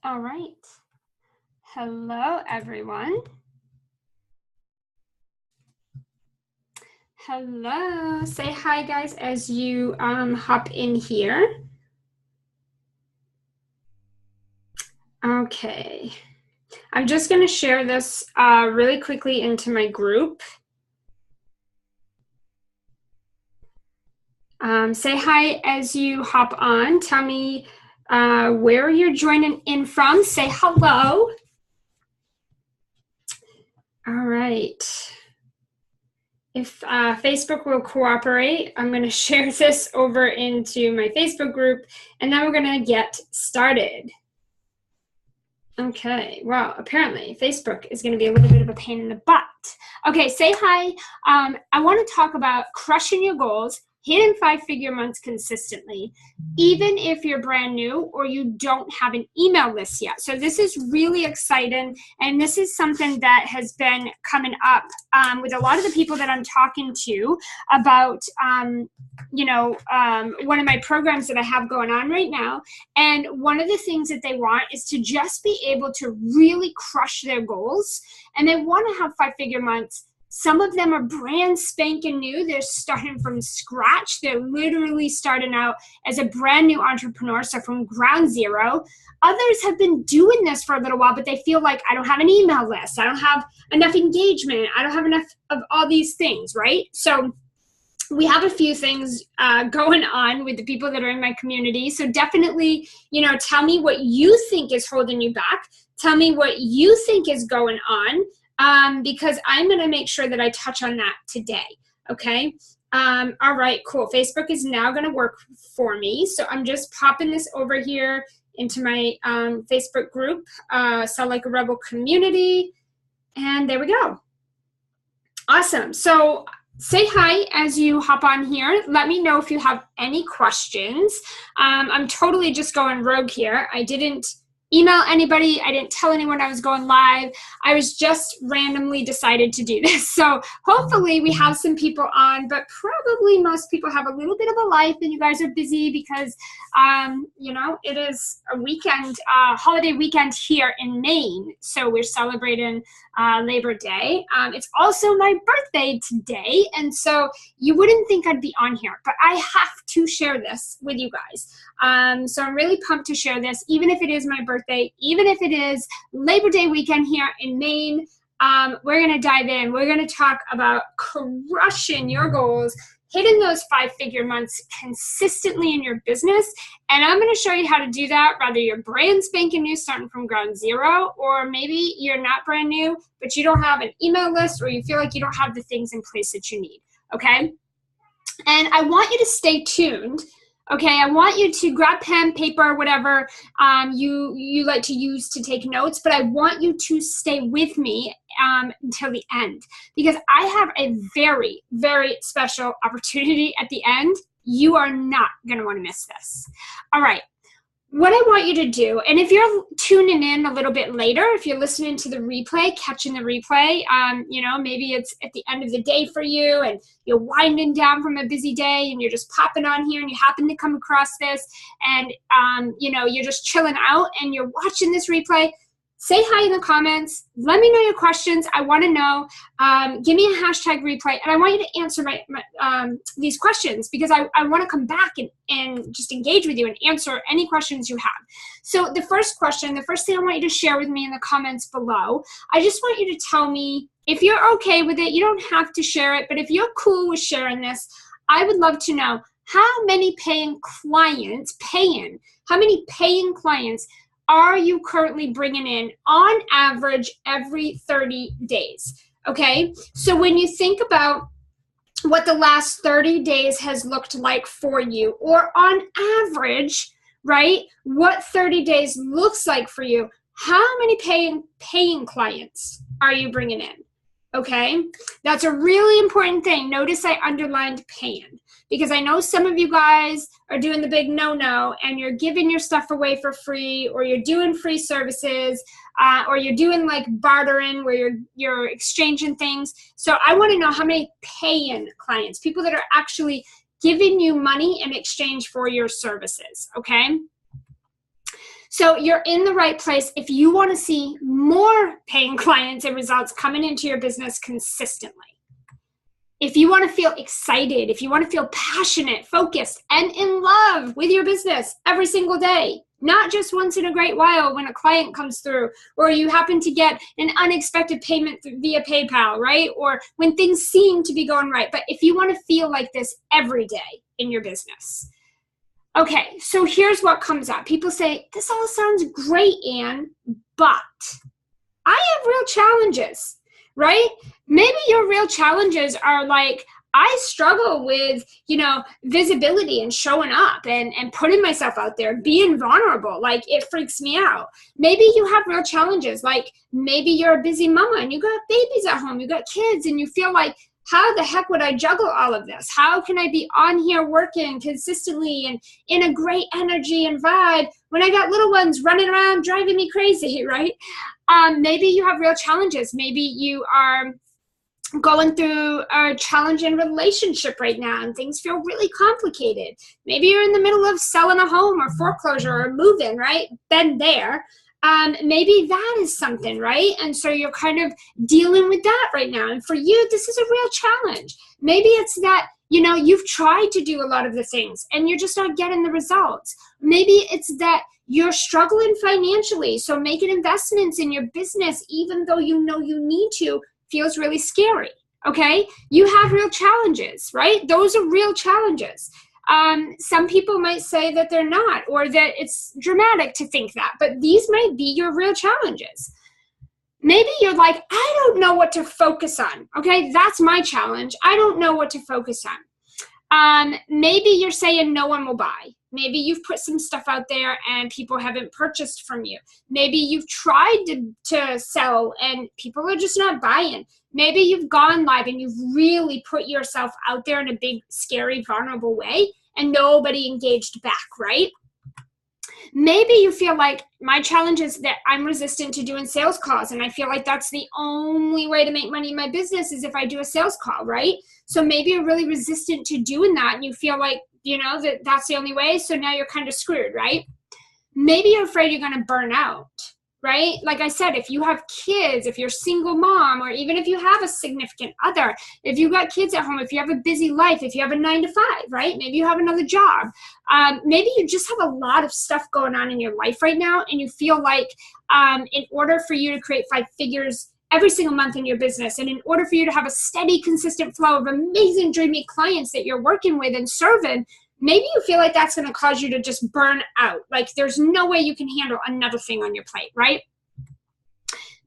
All right. Hello, everyone. Hello. Say hi, guys, as you hop in here. Okay. I'm just going to share this really quickly into my group. Say hi as you hop on. Tell me where you're joining in from. Say hello. All right. If Facebook will cooperate, I'm going to share this over into my Facebook group, and then we're going to get started. Okay, well, apparently Facebook is going to be a little bit of a pain in the butt. Okay, say hi. I want to talk about crushing your goals, hitting 5-figure months consistently, even if you're brand new or you don't have an email list yet. So this is really exciting, and this is something that has been coming up with a lot of the people that I'm talking to about, one of my programs that I have going on right now. And one of the things that they want is to just be able to really crush their goals, and they want to have 5-figure months. Some of them are brand spanking new. They're starting from scratch. They're literally starting out as a brand new entrepreneur, so from ground zero. Others have been doing this for a little while, but they feel like, I don't have an email list. I don't have enough engagement. I don't have enough of all these things, right? So we have a few things going on with the people that are in my community. So definitely, tell me what you think is holding you back. Tell me what you think is going on, because I'm going to make sure that I touch on that today. Okay. All right, cool. Facebook is now going to work for me. So I'm just popping this over here into my Facebook group, Sell Like a Rebel community. And there we go. Awesome. So say hi as you hop on here. Let me know if you have any questions. I'm totally just going rogue here. I didn't email anybody. I didn't tell anyone I was going live. I was just randomly decided to do this. So hopefully we have some people on, but probably most people have a little bit of a life and you guys are busy because, it is a weekend, holiday weekend here in Maine. So we're celebrating Labor Day. It's also my birthday today. And so you wouldn't think I'd be on here, but I have to share this with you guys. So I'm really pumped to share this, even if it is my birthday, even if it is Labor Day weekend here in Maine. We're going to dive in. We're going to talk about crushing your goals, hitting those 5-figure months consistently in your business. And I'm going to show you how to do that, whether you're brand spanking new, starting from ground zero, or maybe you're not brand new, but you don't have an email list or you feel like you don't have the things in place that you need. Okay. And I want you to stay tuned. Okay, I want you to grab pen, paper, whatever you like to use to take notes, but I want you to stay with me until the end, because I have a very, very special opportunity at the end. You are not going to want to miss this. All right. What I want you to do, and if you're tuning in a little bit later, if you're listening to the replay, catching the replay, maybe it's at the end of the day for you and you're winding down from a busy day and you're just popping on here and you happen to come across this and, you're just chilling out and you're watching this replay. Say hi in the comments. Let me know your questions. I want to know. Give me a hashtag replay. And I want you to answer these questions, because I want to come back and just engage with you and answer any questions you have. So the first question, the first thing I want you to share with me in the comments below, I just want you to tell me if you're okay with it. You don't have to share it, but if you're cool with sharing this, I would love to know how many paying clients are you currently bringing in on average every 30 days? Okay, so when you think about what the last 30 days has looked like for you, or on average, right, what 30 days looks like for you, how many paying clients are you bringing in? Okay, that's a really important thing. Notice I underlined paying, because I know some of you guys are doing the big no-no and you're giving your stuff away for free, or you're doing free services, or you're doing like bartering where you're exchanging things. So I want to know how many paying clients, people that are actually giving you money in exchange for your services. Okay. So you're in the right place if you want to see more paying clients and results coming into your business consistently. If you want to feel excited, if you want to feel passionate, focused, and in love with your business every single day, not just once in a great while when a client comes through, or you happen to get an unexpected payment via PayPal, right? Or when things seem to be going right. But if you want to feel like this every day in your business. Okay, so here's what comes up. People say, this all sounds great, Anne, but I have real challenges, right? Maybe your real challenges are like, I struggle with, visibility and showing up and putting myself out there, being vulnerable. Like, it freaks me out. Maybe you have real challenges. Like, maybe you're a busy mama and you got babies at home, you got kids, and you feel like, how the heck would I juggle all of this? How can I be on here working consistently and in a great energy and vibe when I got little ones running around driving me crazy, right? Maybe you have real challenges. Maybe you are going through a challenging relationship right now and things feel really complicated. Maybe you're in the middle of selling a home or foreclosure or moving, right? Been there. Maybe that is something, right? And so you're kind of dealing with that right now. And for you, this is a real challenge. Maybe it's that, you've tried to do a lot of the things and you're just not getting the results. Maybe it's that you're struggling financially. So making investments in your business, even though you know you need to, feels really scary, okay? You have real challenges, right? Those are real challenges. Some people might say that they're not, or that it's dramatic to think that, but these might be your real challenges. Maybe you're like, I don't know what to focus on, okay? That's my challenge. I don't know what to focus on. Maybe you're saying no one will buy. Maybe you've put some stuff out there and people haven't purchased from you. Maybe you've tried to sell and people are just not buying. Maybe you've gone live and you've really put yourself out there in a big, scary, vulnerable way and nobody engaged back, right? Maybe you feel like my challenge is that I'm resistant to doing sales calls and I feel like that's the only way to make money in my business is if I do a sales call, right? So maybe you're really resistant to doing that and you feel like, that's the only way. So now you're kind of screwed, right? Maybe you're afraid you're going to burn out, right? Like I said, if you have kids, if you're a single mom, or even if you have a significant other, if you've got kids at home, if you have a busy life, if you have a 9-to-5, right? Maybe you have another job. Maybe you just have a lot of stuff going on in your life right now. And you feel like in order for you to create 5 figures every single month in your business, and in order for you to have a steady, consistent flow of amazing, dreamy clients that you're working with and serving, maybe you feel like that's going to cause you to just burn out. Like there's no way you can handle another thing on your plate, right?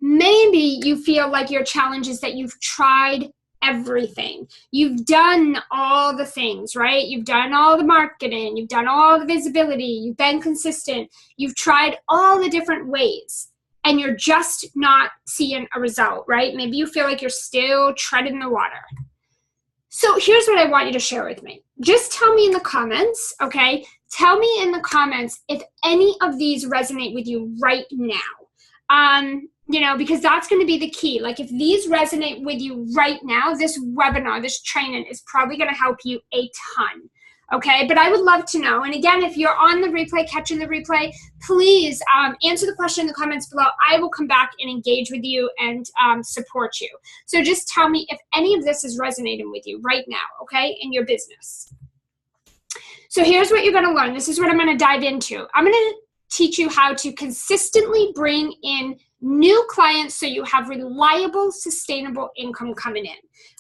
Maybe you feel like your challenge is that you've tried everything. You've done all the things, right? You've done all the marketing. You've done all the visibility. You've been consistent. You've tried all the different ways. And you're just not seeing a result, right? Maybe you feel like you're still treading the water. So here's what I want you to share with me. Just tell me in the comments, okay? Tell me in the comments if any of these resonate with you right now. Because that's going to be the key. Like if these resonate with you right now, this webinar, this training is probably going to help you a ton. Okay, but I would love to know. And again, if you're on the replay, catching the replay, please answer the question in the comments below. I will come back and engage with you and support you. So just tell me if any of this is resonating with you right now, okay, in your business. So here's what you're going to learn. This is what I'm going to dive into. I'm going to teach you how to consistently bring in new clients so you have reliable, sustainable income coming in.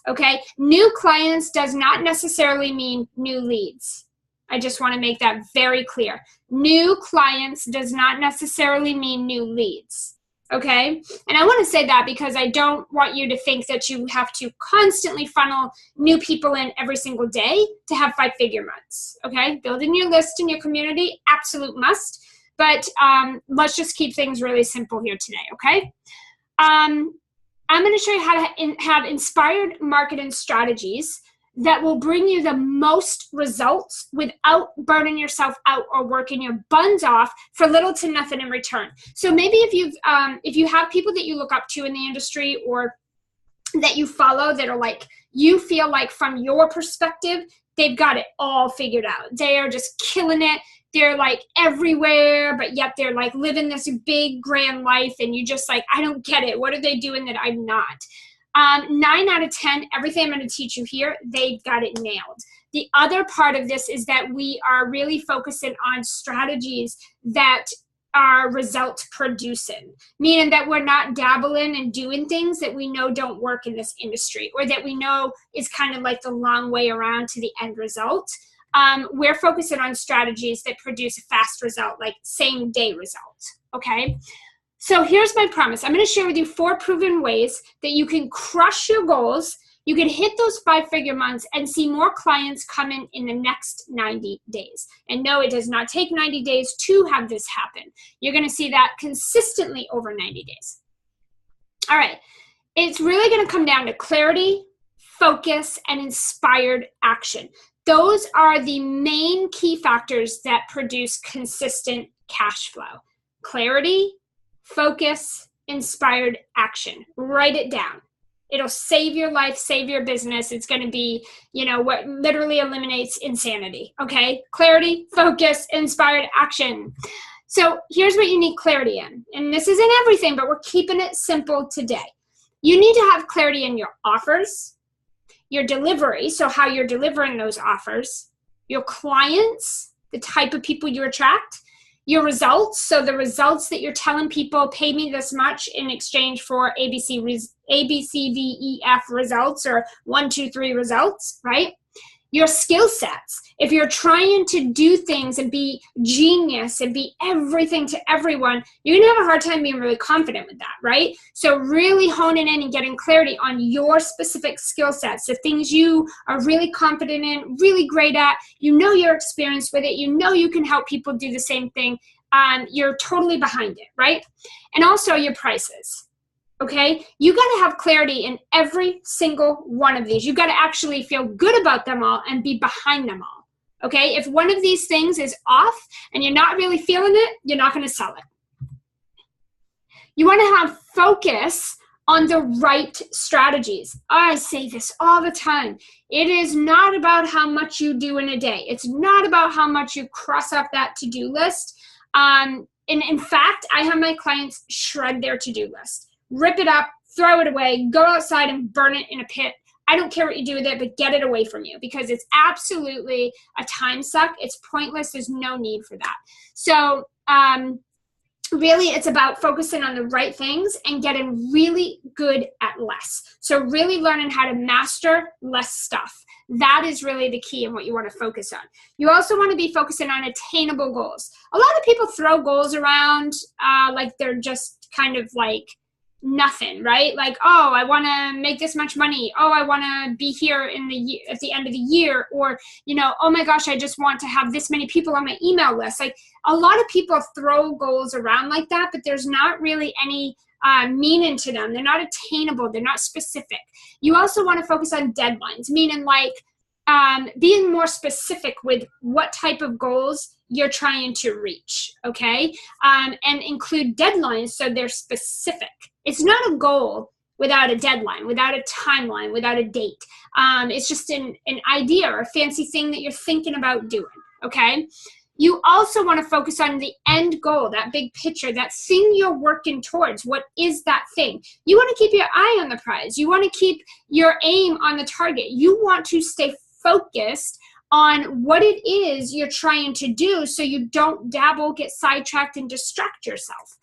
Okay, new clients does not necessarily mean new leads. I just want to make that very clear. New clients does not necessarily mean new leads. Okay, and I want to say that because I don't want you to think that you have to constantly funnel new people in every single day to have 5-figure months. Okay, building your list in your community, absolute must. But let's just keep things really simple here today, okay? I'm going to show you how to have inspired marketing strategies that will bring you the most results without burning yourself out or working your buns off for little to nothing in return. So maybe if you have people that you look up to in the industry, or that you follow that are like, you feel like from your perspective, they've got it all figured out. They are just killing it. They're like everywhere, but yet they're like living this big grand life. And you just like, I don't get it. What are they doing that I'm not? 9 out of 10, everything I'm going to teach you here, they've got it nailed. The other part of this is that we are really focusing on strategies that are result producing, meaning that we're not dabbling and doing things that we know don't work in this industry, or that we know is kind of like the long way around to the end result. We're focusing on strategies that produce a fast result, like same day result. Okay. So here's my promise. I'm going to share with you 4 proven ways that you can crush your goals. You can hit those 5-figure months and see more clients come in the next 90 days. And no, it does not take 90 days to have this happen. You're going to see that consistently over 90 days. All right. It's really going to come down to clarity, focus, and inspired action. Those are the main key factors that produce consistent cash flow. Clarity, focus, inspired action. Write it down. It'll save your life, save your business. It's going to be, what literally eliminates insanity. Okay? Clarity, focus, inspired action. So here's what you need clarity in. And this isn't everything, but we're keeping it simple today. You need to have clarity in your offers, your delivery, so how you're delivering those offers, your clients, the type of people you attract, your results, so the results that you're telling people, pay me this much in exchange for ABCDEF results, or 1, 2, 3 results, right? Your skill sets. If you're trying to do things and be genius and be everything to everyone, you're going to have a hard time being really confident with that, right? So really honing in and getting clarity on your specific skill sets, the things you are really confident in, really great at, you're experienced with it, you can help people do the same thing, you're totally behind it, right? And also your prices. Okay, you got to have clarity in every single one of these. You got to actually feel good about them all and be behind them all. Okay, if one of these things is off and you're not really feeling it, you're not going to sell it. You want to have focus on the right strategies. I say this all the time. It is not about how much you do in a day. It's not about how much you cross off that to-do list. And in fact, I have my clients shred their to-do list. Rip it up, throw it away, go outside and burn it in a pit. I don't care what you do with it, but get it away from you, because it's absolutely a time suck. It's pointless. There's no need for that. So really, it's about focusing on the right things and getting really good at less. So really learning how to master less stuff. That is really the key and what you want to focus on. You also want to be focusing on attainable goals. A lot of people throw goals around like they're just kind of like nothing, right? Like, oh, I want to make this much money. Oh, I want to be here at the end of the year. Or, oh my gosh, I just want to have this many people on my email list. Like, a lot of people throw goals around like that, but there's not really any meaning to them. They're not attainable. They're not specific. You also want to focus on deadlines, meaning like being more specific with what type of goals you're trying to reach, okay? And include deadlines so they're specific. It's not a goal without a deadline, without a timeline, without a date. It's just an idea or a fancy thing that you're thinking about doing, okay? You also want to focus on the end goal, that big picture, that thing you're working towards. What is that thing? You want to keep your eye on the prize. You want to keep your aim on the target. You want to stay focused on what it is you're trying to do so you don't dabble, get sidetracked, and distract yourself.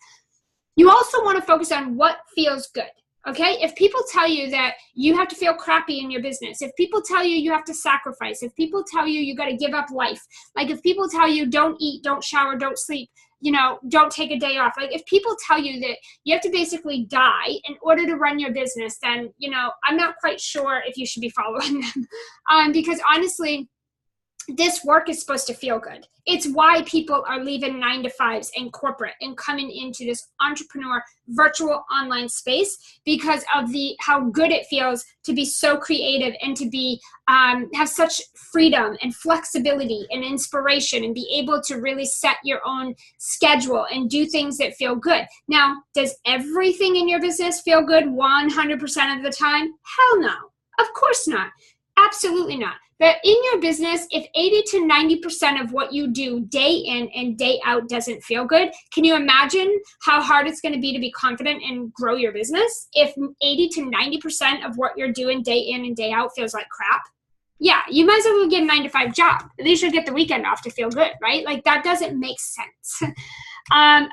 You also want to focus on what feels good, okay? If people tell you that you have to feel crappy in your business, if people tell you you have to sacrifice, if people tell you you got to give up life, like if people tell you don't eat, don't shower, don't sleep, don't take a day off. Like if people tell you that you have to basically die in order to run your business, then, I'm not quite sure if you should be following them. Because honestly, this work is supposed to feel good. It's why people are leaving 9-to-5s and corporate and coming into this entrepreneur virtual online space, because of how good it feels to be so creative and to be have such freedom and flexibility and inspiration and be able to really set your own schedule and do things that feel good. Now, does everything in your business feel good 100% of the time? Hell no. Of course not. Absolutely not. But in your business, if 80 to 90% of what you do day in and day out doesn't feel good, can you imagine how hard it's going to be to be confident and grow your business? If 80 to 90% of what you're doing day in and day out feels like crap, yeah, you might as well get a 9-to-5 job. At least you'll get the weekend off to feel good, right? Like, that doesn't make sense.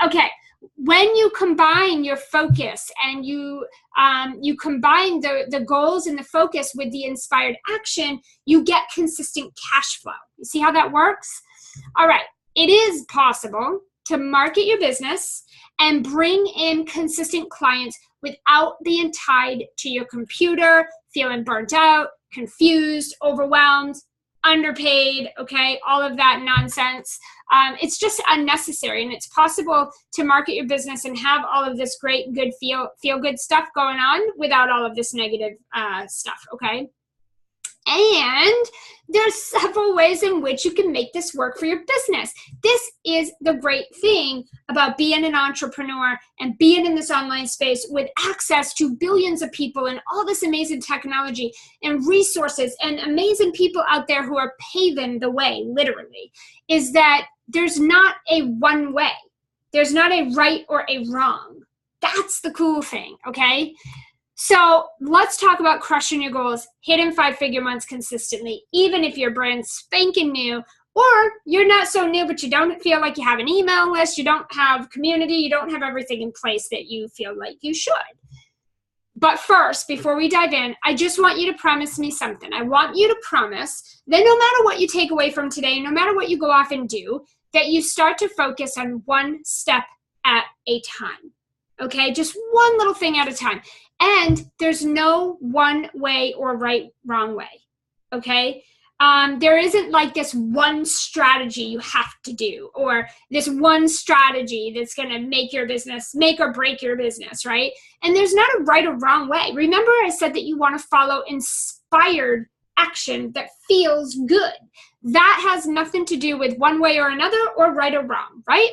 Okay. When you combine your focus and you combine the goals and the focus with the inspired action, you get consistent cash flow. You see how that works? All right. It is possible to market your business and bring in consistent clients without being tied to your computer, feeling burnt out, confused, overwhelmed, underpaid, okay, all of that nonsense. It's just unnecessary, and it's possible to market your business and have all of this great, good, feel good stuff going on without all of this negative stuff, okay? And there's several ways in which you can make this work for your business. This is the great thing about being an entrepreneur and being in this online space with access to billions of people and all this amazing technology and resources and amazing people out there who are paving the way, literally, is that there's not a one way. There's not a right or a wrong. That's the cool thing, okay? So let's talk about crushing your goals, hitting 5-figure months consistently, even if you're brand spanking new, or you're not so new, but you don't feel like you have an email list, you don't have community, you don't have everything in place that you feel like you should. But first, before we dive in, I just want you to promise me something. I want you to promise that no matter what you take away from today, no matter what you go off and do, that you start to focus on one step at a time. Okay, just one little thing at a time. And there's no one way or wrong way, okay? There isn't like this one strategy you have to do, or this one strategy that's going to make or break your business, right? And there's not a right or wrong way. Remember, I said that you want to follow inspired action that feels good. That has nothing to do with one way or another or right or wrong, right?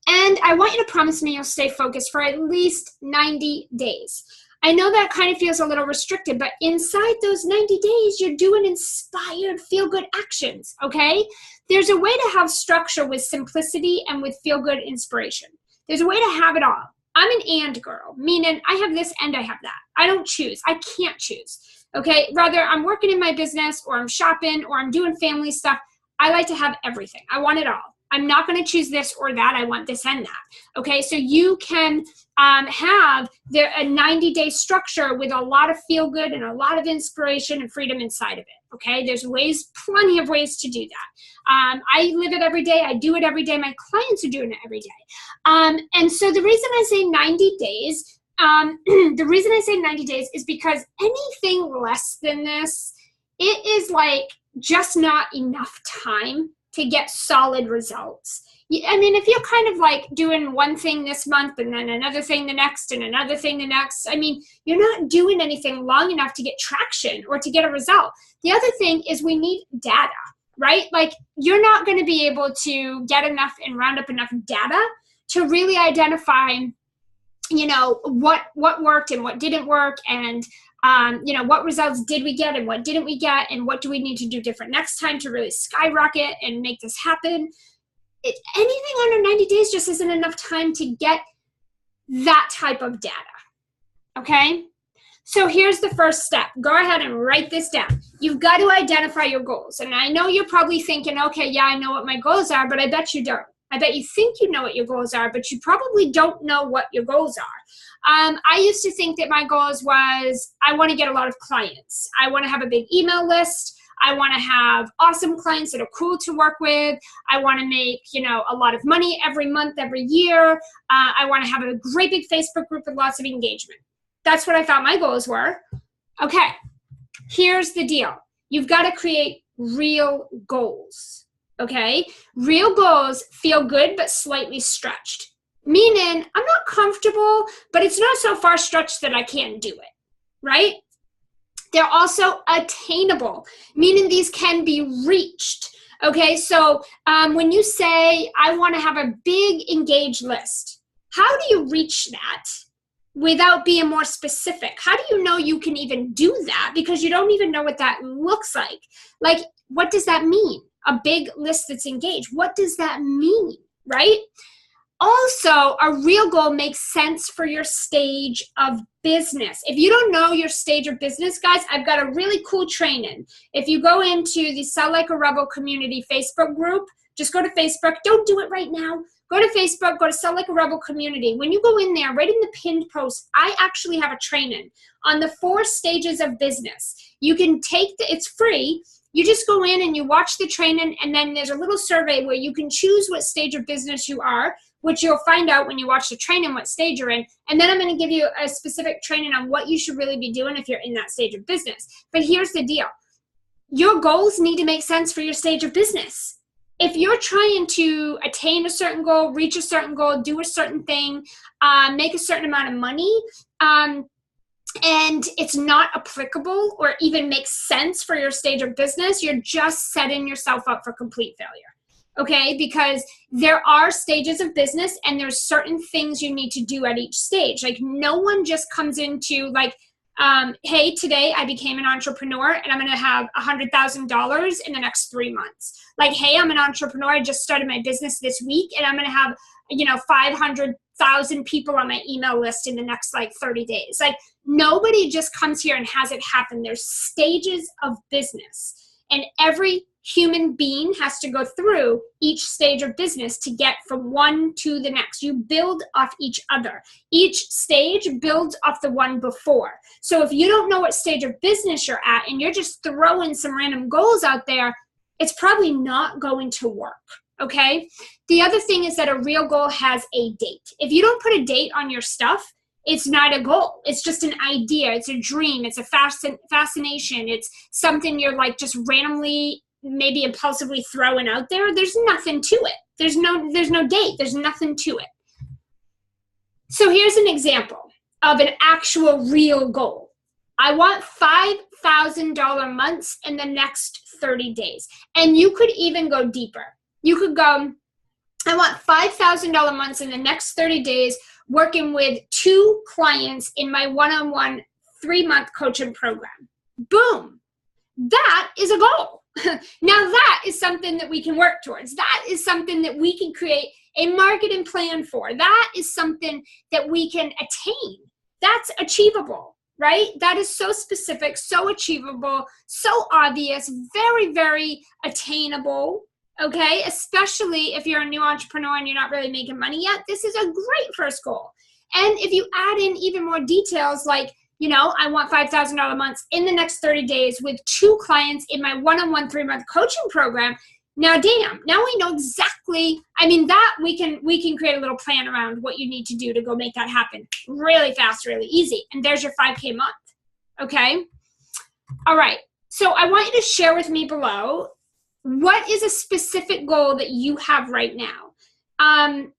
And I want you to promise me you'll stay focused for at least 90 days. I know that kind of feels a little restricted, but inside those 90 days, you're doing inspired, feel-good actions, okay? There's a way to have structure with simplicity and with feel-good inspiration. There's a way to have it all. I'm an and girl, meaning I have this and I have that. I don't choose. I can't choose, okay? Rather, I'm working in my business, or I'm shopping, or I'm doing family stuff. I like to have everything. I want it all. I'm not going to choose this or that. I want this and that. Okay, so you can have a 90-day structure with a lot of feel good and a lot of inspiration and freedom inside of it. Okay, there's plenty of ways to do that. I live it every day. I do it every day. My clients are doing it every day. And so the reason I say 90 days, is because anything less than this, it is like just not enough time to get solid results. I mean, if you're kind of like doing one thing this month and then another thing the next and another thing the next, I mean, you're not doing anything long enough to get traction or to get a result. The other thing is we need data, right? Like, you're not going to be able to get enough and round up enough data to really identify, you know, what worked and what didn't work, and you know, what results did we get and what didn't we get, and what do we need to do different next time to really skyrocket and make this happen. Anything under 90 days just isn't enough time to get that type of data, okay? So here's the first step. Go ahead and write this down. You've got to identify your goals. And I know you're probably thinking, okay, yeah, I know what my goals are, but I bet you don't. I bet you think you know what your goals are, but you probably don't know what your goals are. I used to think that my goals was, I want to get a lot of clients. I want to have a big email list. I want to have awesome clients that are cool to work with. I want to make, you know, a lot of money every month, every year. I want to have a great big Facebook group with lots of engagement. That's what I thought my goals were. Okay, here's the deal. You've got to create real goals. Okay? Real goals feel good but slightly stretched. Meaning, I'm not comfortable, but it's not so far stretched that I can't do it, right? They're also attainable, meaning these can be reached. Okay, so when you say, I want to have a big engaged list, how do you reach that without being more specific? How do you know you can even do that? Because you don't even know what that looks like. Like, what does that mean? A big list that's engaged. What does that mean, right? Also, a real goal makes sense for your stage of business. If you don't know your stage of business, guys, I've got a really cool training. If you go into the Sell Like a Rebel community Facebook group, just go to Facebook. Don't do it right now. Go to Facebook, go to Sell Like a Rebel community. When you go in there, right in the pinned post, I actually have a training on the 4 stages of business. You can take it's free. You just go in and you watch the training, and then there's a little survey where you can choose what stage of business you are, which you'll find out when you watch the training what stage you're in. And then I'm going to give you a specific training on what you should really be doing if you're in that stage of business. But here's the deal. Your goals need to make sense for your stage of business. If you're trying to attain a certain goal, reach a certain goal, do a certain thing, make a certain amount of money, and it's not applicable or even makes sense for your stage of business, you're just setting yourself up for complete failure. Okay, because there are stages of business and there's certain things you need to do at each stage. Like, no one just comes into like, hey, today I became an entrepreneur and I'm going to have $100,000 in the next 3 months. Like, hey, I'm an entrepreneur. I just started my business this week and I'm going to have, 500,000 people on my email list in the next like 30 days. Like, nobody just comes here and has it happen. There's stages of business, and every human being has to go through each stage of business to get from one to the next. You build off each other. Each stage builds off the one before. So if you don't know what stage of business you're at and you're just throwing some random goals out there, it's probably not going to work. Okay? The other thing is that a real goal has a date. If you don't put a date on your stuff, it's not a goal. It's just an idea. It's a dream. It's a fascination. It's something you're like just randomly, maybe impulsively throwing out there. There's nothing to it. There's no date. There's nothing to it. So here's an example of an actual real goal. I want $5,000 months in the next 30 days. And you could even go deeper. You could go, I want $5,000 months in the next 30 days working with 2 clients in my one-on-one 3-month coaching program. Boom. That is a goal. Now that is something that we can work towards. That is something that we can create a marketing plan for. That is something that we can attain. That's achievable, right? That is so specific, so achievable, so obvious, very, very attainable. Okay, especially if you're a new entrepreneur and you're not really making money yet, this is a great first goal. And if you add in even more details like, I want $5,000 months in the next 30 days with 2 clients in my one-on-one 3-month coaching program. Now, now we know exactly, that we can create a little plan around what you need to do to go make that happen really fast, really easy. And there's your 5K month. Okay. All right. So I want you to share with me below, what is a specific goal that you have right now?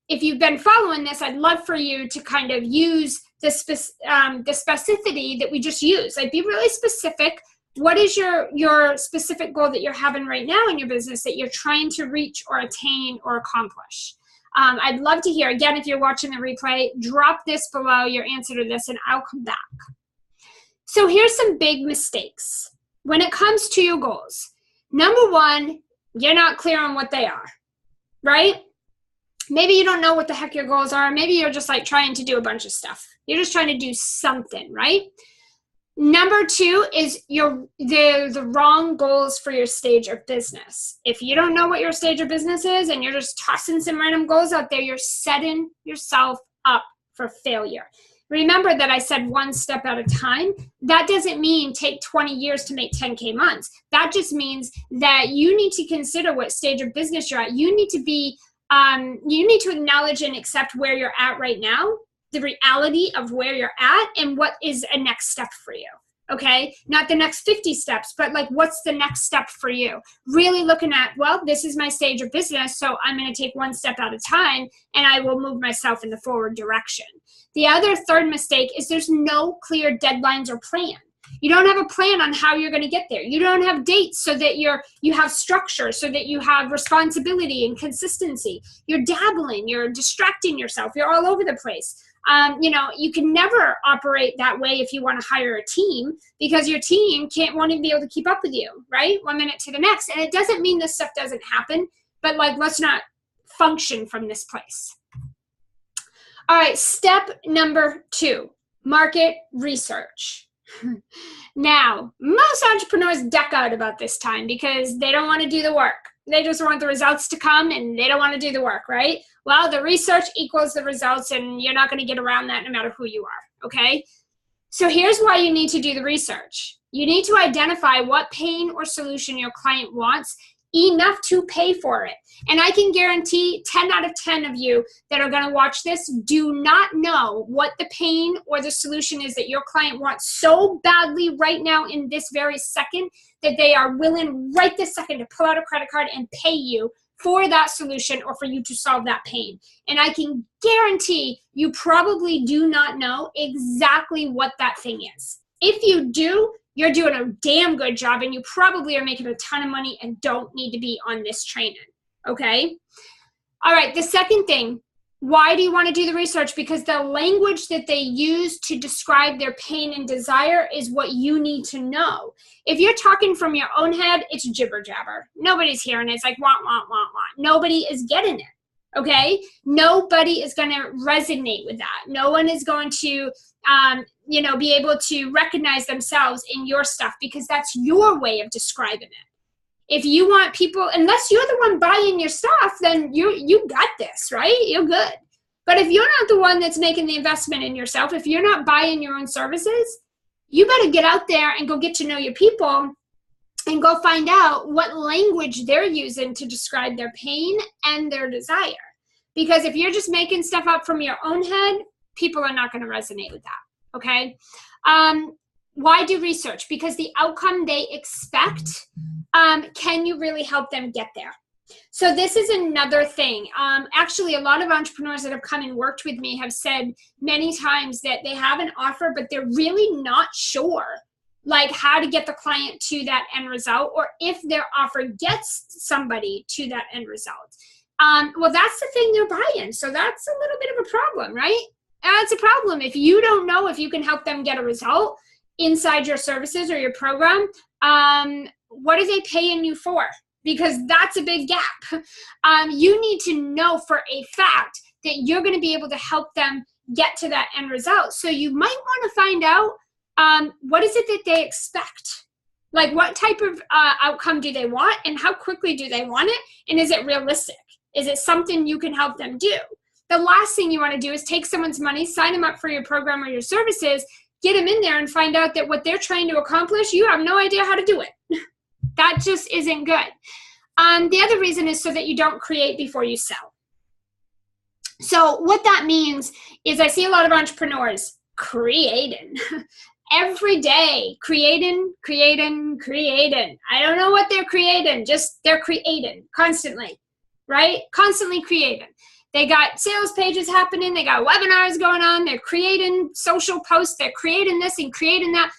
If you've been following this, I'd love for you to kind of use the specificity that we just used. Like, be really specific. What is your specific goal that you're having right now in your business that you're trying to reach or attain or accomplish? I'd love to hear. Again, if you're watching the replay, drop this below, your answer to this, and I'll come back. So here's some big mistakes when it comes to your goals. Number 1, you're not clear on what they are, right? Maybe you don't know what the heck your goals are. Maybe you're just like trying to do a bunch of stuff. You're just trying to do something, right? Number 2 is the wrong goals for your stage of business. If you don't know what your stage of business is and you're just tossing some random goals out there, you're setting yourself up for failure. Remember that I said 1 step at a time. That doesn't mean take 20 years to make 10K months. That just means that you need to consider what stage of business you're at. You need to acknowledge and accept where you're at right now, the reality of where you're at, and what is a next step for you. okay? Not the next 50 steps, but like, what's the next step for you? Really looking at, well, this is my stage of business, so I'm going to take one step at a time, and I will move myself in the forward direction. The other third mistake is there's no clear deadlines or plan. You don't have a plan on how you're going to get there. You don't have dates so that you have structure, so that you have responsibility and consistency. You're dabbling, you're distracting yourself, you're all over the place. You can never operate that way if you want to hire a team, because your team won't even be able to keep up with you, right? One minute to the next. And it doesn't mean this stuff doesn't happen, but like, let's not function from this place. All right, step number 2, market research. Now, most entrepreneurs duck out about this time because they don't want to do the work. They just want the results to come, and they don't want to do the work, right? Well, the research equals the results, and you're not going to get around that no matter who you are, okay? So here's why you need to do the research. You need to identify what pain or solution your client wants enough to pay for it. And I can guarantee 10 out of 10 of you that are going to watch this do not know what the pain or the solution is that your client wants so badly right now in this very second that they are willing right this second to pull out a credit card and pay you for that solution or for you to solve that pain. And I can guarantee you probably do not know exactly what that thing is. If you do, you're doing a damn good job, and you probably are making a ton of money and don't need to be on this training, okay? All right, the second thing, why do you want to do the research? Because the language that they use to describe their pain and desire is what you need to know. If you're talking from your own head, it's jibber jabber. Nobody's hearing it. It's like, wah, wah, wah, wah. Nobody is getting it, okay? Nobody is going to resonate with that. No one is going to be able to recognize themselves in your stuff, because that's your way of describing it. If you want people, unless you're the one buying your stuff, then you got this, right? You're good. But if you're not the one that's making the investment in yourself, if you're not buying your own services, you better get out there and go get to know your people and go find out what language they're using to describe their pain and their desire. Because if you're just making stuff up from your own head, people are not going to resonate with that, okay? Why do research? Because the outcome they expect, can you really help them get there? So this is another thing. Actually, a lot of entrepreneurs that have come and worked with me have said many times that they have an offer, but they're really not sure like how to get the client to that end result, or if their offer gets somebody to that end result. Well, that's the thing they're buying. So that's a little bit of a problem, right? It's a problem. If you don't know if you can help them get a result inside your services or your program, what are they paying you for? Because that's a big gap. You need to know for a fact that you're going to be able to help them get to that end result. So you might want to find out what is it that they expect? Like, what type of outcome do they want, and how quickly do they want it? And is it realistic? Is it something you can help them do? The last thing you want to do is take someone's money, sign them up for your program or your services, get them in there and find out that what they're trying to accomplish, you have no idea how to do it. That just isn't good. The other reason is so that you don't create before you sell. So what that means is I see a lot of entrepreneurs creating. Every day, creating. I don't know what they're creating, just they're creating constantly, right? Constantly creating. They got sales pages happening. They got webinars going on. They're creating social posts. They're creating this and creating that.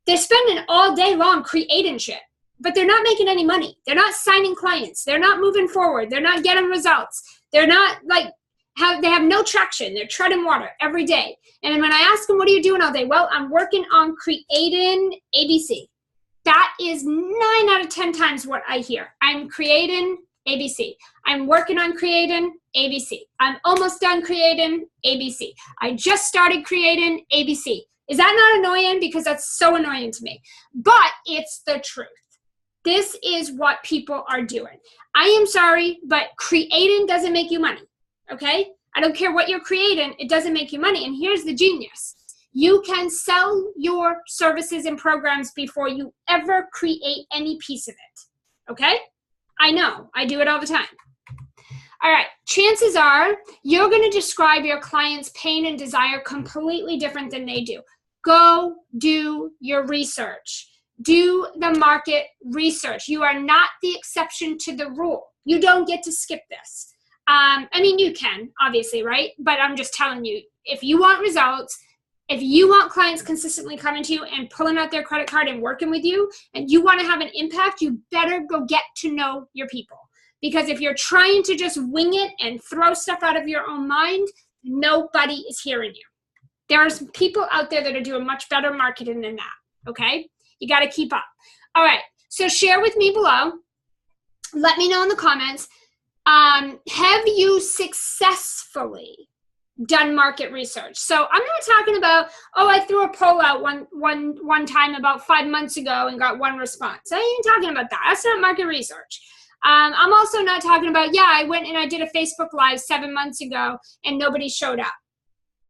They're spending all day long creating shit, but they're not making any money. They're not signing clients. They're not moving forward. They're not getting results. They're not they have no traction. They're treading water every day. And when I ask them, what are you doing all day? Well, I'm working on creating ABC. That is 9 out of 10 times what I hear. I'm creating ABC. I'm working on creating ABC. I'm almost done creating ABC. I just started creating ABC. Is that not annoying? Because that's so annoying to me. But it's the truth. This is what people are doing. I am sorry, but creating doesn't make you money. Okay? I don't care what you're creating. It doesn't make you money. And here's the genius. You can sell your services and programs before you ever create any piece of it. Okay? I know. I do it all the time. All right. Chances are you're going to describe your client's pain and desire completely different than they do. Go do your research. Do the market research. You are not the exception to the rule. You don't get to skip this. I mean, you can, obviously, right? But I'm just telling you, if you want results, if you want clients consistently coming to you and pulling out their credit card and working with you, and you want to have an impact, you better go get to know your people. Because if you're trying to just wing it and throw stuff out of your own mind, nobody is hearing you. There's people out there that are doing much better marketing than that, okay? You got to keep up. All right, so share with me below. Let me know in the comments. Have you successfully done market research? So I'm not talking about, oh, I threw a poll out one time about 5 months ago and got one response. I ain't talking about that. That's not market research. I'm also not talking about, yeah, I went and I did a Facebook Live 7 months ago and nobody showed up.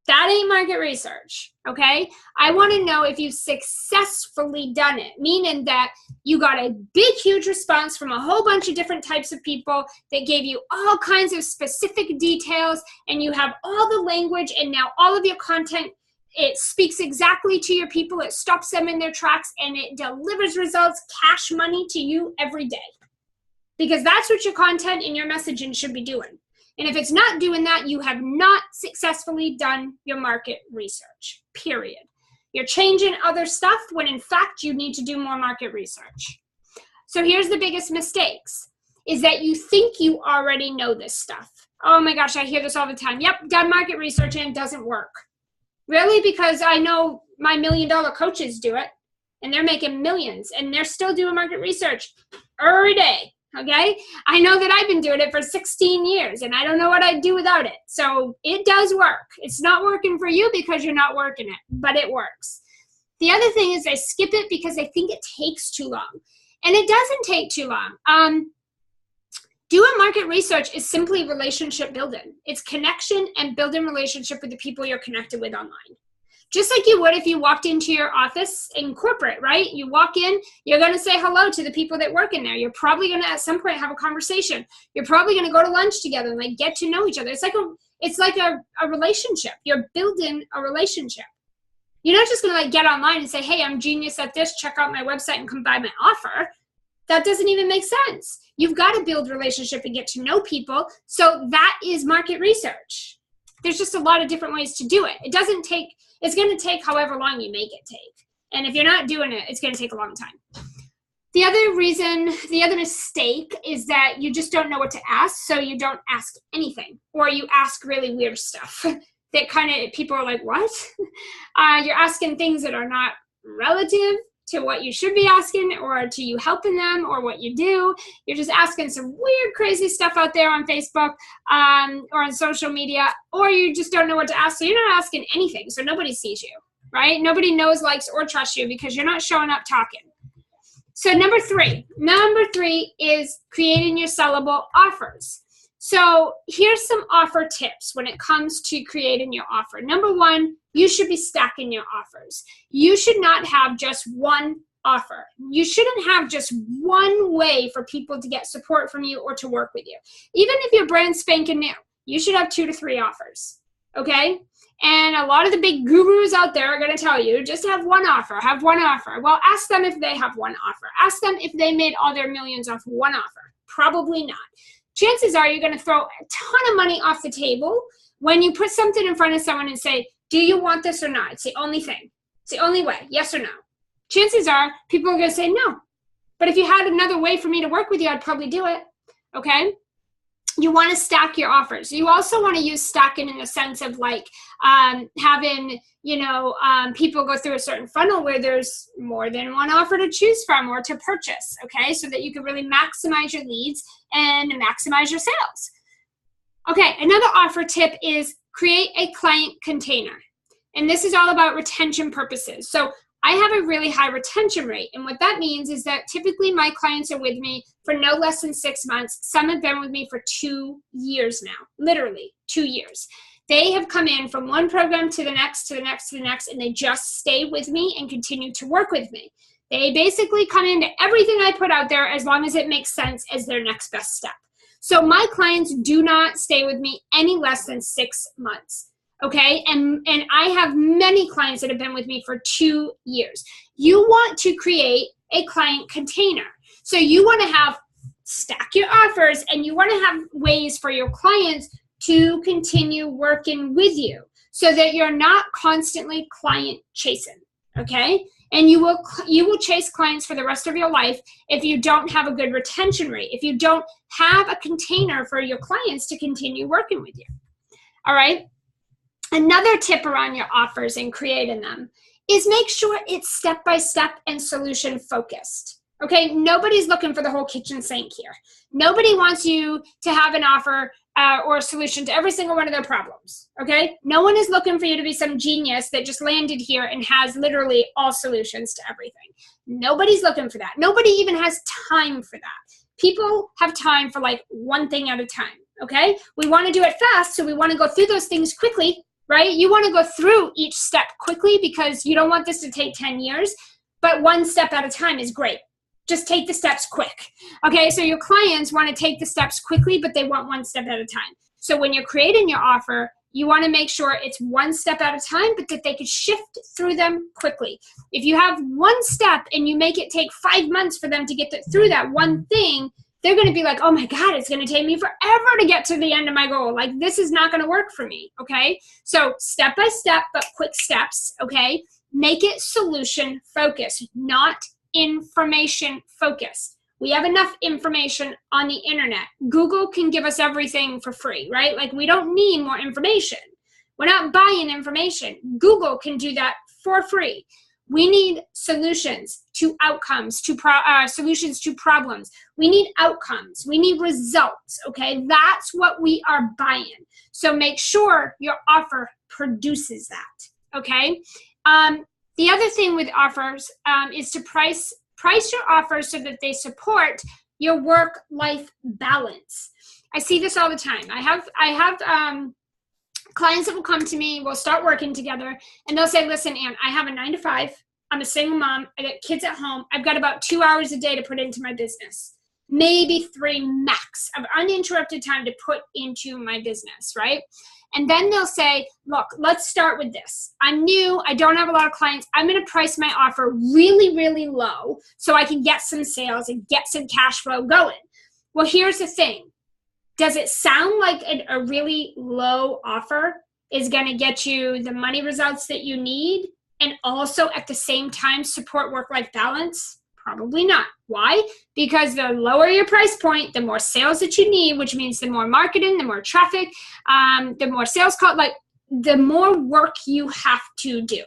That ain't market research, okay? I want to know if you've successfully done it, meaning that you got a big, huge response from a whole bunch of different types of people that gave you all kinds of specific details, and you have all the language, and now all of your content, it speaks exactly to your people, it stops them in their tracks, and it delivers results, cash money to you every day. Because that's what your content and your messaging should be doing. And if it's not doing that, you have not successfully done your market research, period. You're changing other stuff when in fact you need to do more market research. So here's the biggest mistakes, is that you think you already know this stuff. Oh my gosh, I hear this all the time. Yep, done market research and it doesn't work. Really? Because I know my $1 million coaches do it and they're making millions and they're still doing market research every day. Okay, I know that I've been doing it for 16 years and I don't know what I'd do without it. So it does work. It's not working for you because you're not working it, but it works. The other thing is I skip it because I think it takes too long. And it doesn't take too long. Doing market research is simply relationship building. It's connection and building relationship with the people you're connected with online. Just like you would if you walked into your office in corporate, right? You walk in, you're going to say hello to the people that work in there. You're probably going to at some point have a conversation. You're probably going to go to lunch together and like get to know each other. It's like a relationship. You're building a relationship. You're not just going to like get online and say, hey, I'm genius at this. Check out my website and come buy my offer. That doesn't even make sense. You've got to build relationship and get to know people. So that is market research. There's just a lot of different ways to do it. It's going to take however long you make it take. And if you're not doing it, it's going to take a long time. The other mistake is that you just don't know what to ask, so you don't ask anything. Or you ask really weird stuff that kind of, people are like, what? You're asking things that are not relative to what you should be asking or to you helping them or what you do. You're just asking some weird, crazy stuff out there on Facebook or on social media, or you just don't know what to ask. So you're not asking anything. So nobody sees you, right? Nobody knows, likes, or trusts you because you're not showing up talking. So number three is creating your sellable offers. So here's some offer tips when it comes to creating your offer. Number one, you should be stacking your offers. You should not have just one offer. You shouldn't have just one way for people to get support from you or to work with you. Even if you're brand spanking new, you should have 2 to 3 offers, okay? And a lot of the big gurus out there are going to tell you, just have one offer, have one offer. Well, ask them if they have one offer. Ask them if they made all their millions off one offer. Probably not. Chances are you're going to throw a ton of money off the table when you put something in front of someone and say, do you want this or not? It's the only thing. It's the only way, yes or no. Chances are people are going to say no. But if you had another way for me to work with you, I'd probably do it, okay? You want to stack your offers. You also want to use stacking in the sense of like having, people go through a certain funnel where there's more than one offer to choose from or to purchase, okay? So that you can really maximize your leads and maximize your sales. Okay, another offer tip is create a client container. And this is all about retention purposes. So I have a really high retention rate. And what that means is that typically my clients are with me for no less than 6 months. Some have been with me for 2 years now, literally 2 years. They have come in from one program to the next, to the next, to the next, and they just stay with me and continue to work with me. They basically come into everything I put out there as long as it makes sense as their next best step. So my clients do not stay with me any less than 6 months. okay? And I have many clients that have been with me for 2 years. You want to create a client container. So you want to have stack your offers, and you want to have ways for your clients to continue working with you so that you're not constantly client chasing, okay? And you will chase clients for the rest of your life if you don't have a good retention rate, if you don't have a container for your clients to continue working with you. All right? Another tip around your offers and creating them is make sure it's step-by-step and solution focused. Okay, nobody's looking for the whole kitchen sink here. Nobody wants you to have an offer or a solution to every single one of their problems, okay? No one is looking for you to be some genius that just landed here and has literally all solutions to everything. Nobody's looking for that. Nobody even has time for that. People have time for like one thing at a time, okay? We want to do it fast, so we want to go through those things quickly, right? You want to go through each step quickly because you don't want this to take 10 years, but one step at a time is great. Just take the steps quick. Okay, so your clients want to take the steps quickly, but they want one step at a time. So when you're creating your offer, you want to make sure it's one step at a time, but that they could shift through them quickly. If you have one step and you make it take 5 months for them to get through that one thing, they're going to be like, oh my God, it's going to take me forever to get to the end of my goal. Like, this is not going to work for me, okay? So step by step, but quick steps, okay? Make it solution focused, not information focused. We have enough information on the internet. Google can give us everything for free, right? Like, we don't need more information. We're not buying information. Google can do that for free. We need solutions to outcomes, solutions to problems. We need outcomes. We need results, okay? That's what we are buying. So make sure your offer produces that, okay? The other thing with offers is to price your offers so that they support your work-life balance. I see this all the time. I have clients that will come to me, we'll start working together, and they'll say, listen, Ann, I have a 9 to 5. I'm a single mom. I got kids at home. I've got about 2 hours a day to put into my business. Maybe 3 max of uninterrupted time to put into my business, right? And then they'll say, look, let's start with this. I'm new. I don't have a lot of clients. I'm going to price my offer really, really low so I can get some sales and get some cash flow going. Well, here's the thing. Does it sound like a really low offer is going to get you the money results that you need and also at the same time support work-life balance? Probably not. Why? Because the lower your price point, the more sales that you need, which means the more marketing, the more traffic, the more sales call, like the more work you have to do.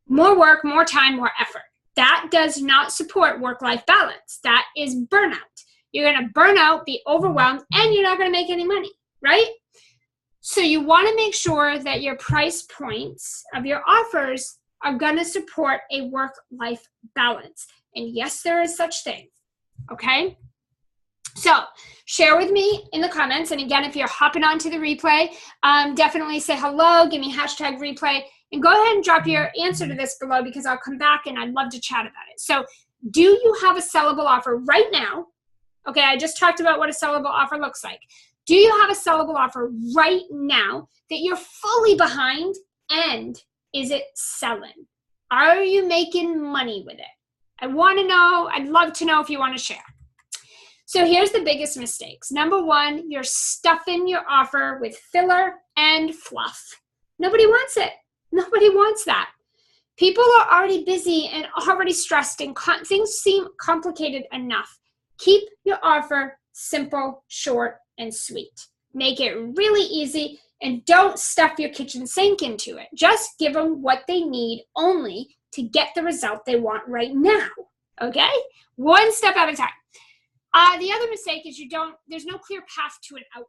More work, more time, more effort. That does not support work-life balance. That is burnout. You're going to burn out, be overwhelmed, and you're not going to make any money, right? So you want to make sure that your price points of your offers are going to support a work-life balance. And yes, there is such thing, okay? So share with me in the comments. And again, if you're hopping onto the replay, definitely say hello, give me hashtag replay, and go ahead and drop your answer to this below because I'll come back and I'd love to chat about it. So do you have a sellable offer right now? Okay, I just talked about what a sellable offer looks like. Do you have a sellable offer right now that you're fully behind, and is it selling? Are you making money with it? I want to know. I'd love to know if you want to share. So here's the biggest mistakes. Number one, you're stuffing your offer with filler and fluff. Nobody wants it. Nobody wants that. People are already busy and already stressed, and things seem complicated enough. Keep your offer simple, short, and sweet. Make it really easy, and don't stuff your kitchen sink into it. Just give them what they need only to get the result they want right now, okay? One step at a time. The other mistake is there's no clear path to an outcome.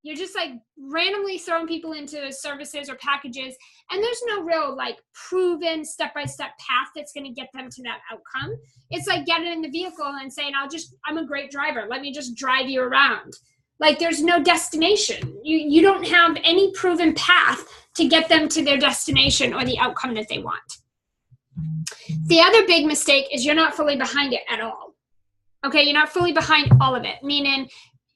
You're just like randomly throwing people into services or packages, and there's no real like proven step-by-step path that's going to get them to that outcome. It's like getting in the vehicle and saying, I'm a great driver. Let me just drive you around. Like, there's no destination. You don't have any proven path to get them to their destination or the outcome that they want. The other big mistake is you're not fully behind it at all. Okay, you're not fully behind all of it, meaning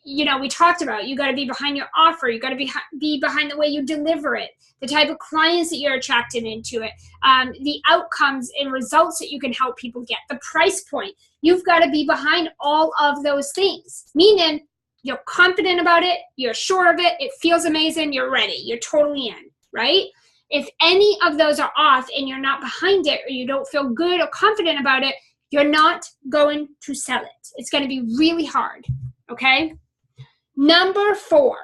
you know, we talked about, you got to be behind your offer. You got to be behind the way you deliver it, the type of clients that you're attracting into it, the outcomes and results that you can help people get, the price point. You've got to be behind all of those things, meaning you're confident about it, you're sure of it, it feels amazing, you're ready, you're totally in, right? If any of those are off and you're not behind it, or you don't feel good or confident about it, you're not going to sell it. It's going to be really hard, okay? Number 4,